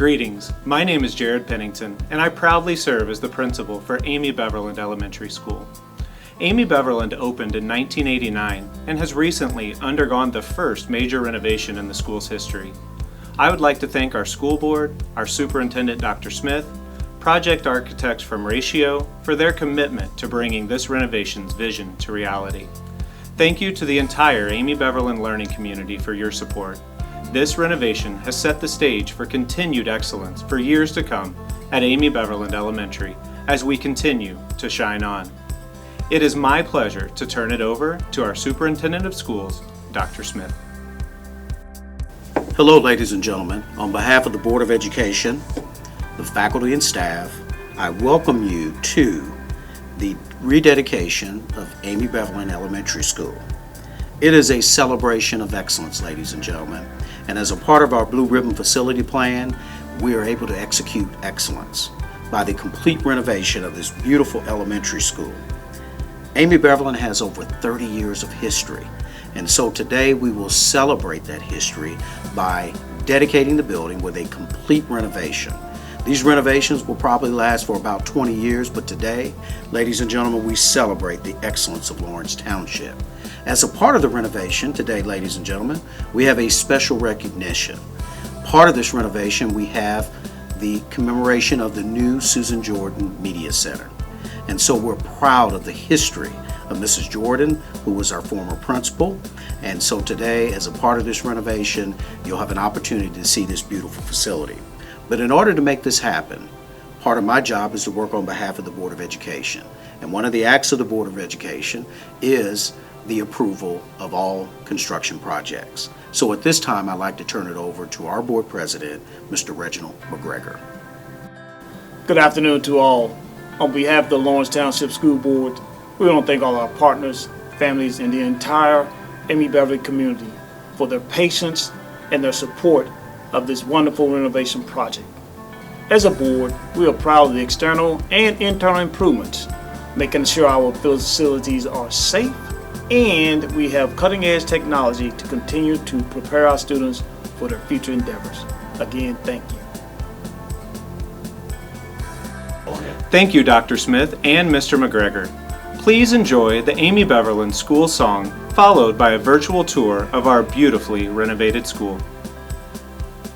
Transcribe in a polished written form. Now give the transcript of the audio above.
Greetings, my name is Jered Pennington, and I proudly serve as the principal for Amy Beverland Elementary School. Amy Beverland opened in 1989 and has recently undergone the first major renovation in the school's history. I would like to thank our school board, our superintendent Dr. Smith, project architects from Ratio for their commitment to bringing this renovation's vision to reality. Thank you to the entire Amy Beverland learning community for your support. This renovation has set the stage for continued excellence for years to come at Amy Beverland Elementary as we continue to shine on. It is my pleasure to turn it over to our Superintendent of Schools, Dr. Smith. Hello, ladies and gentlemen. On behalf of the Board of Education, the faculty and staff, I welcome you to the rededication of Amy Beverland Elementary School. It is a celebration of excellence, ladies and gentlemen, and as a part of our Blue Ribbon Facility Plan, we are able to execute excellence by the complete renovation of this beautiful elementary school. Amy Beverland has over 30 years of history, and so today we will celebrate that history by dedicating the building with a complete renovation. These renovations will probably last for about 20 years, but today, ladies and gentlemen, we celebrate the excellence of Lawrence Township. As a part of the renovation today, ladies and gentlemen, we have a special recognition. Part of this renovation, we have the commemoration of the new Susan Jordan Media Center. And so we're proud of the history of Mrs. Jordan, who was our former principal. And so today, as a part of this renovation, you'll have an opportunity to see this beautiful facility. But in order to make this happen, part of my job is to work on behalf of the Board of Education. And one of the acts of the Board of Education is the approval of all construction projects. So at this time, I'd like to turn it over to our Board President, Mr. Reginald McGregor. Good afternoon to all. On behalf of the Lawrence Township School Board, we want to thank all our partners, families, and the entire Amy Beverland community for their patience and their support of this wonderful renovation project. As a board, we are proud of the external and internal improvements, making sure our facilities are safe, and we have cutting-edge technology to continue to prepare our students for their future endeavors. Again, thank you. Thank you, Dr. Smith and Mr. McGregor. Please enjoy the Amy Beverland School Song, followed by a virtual tour of our beautifully renovated school.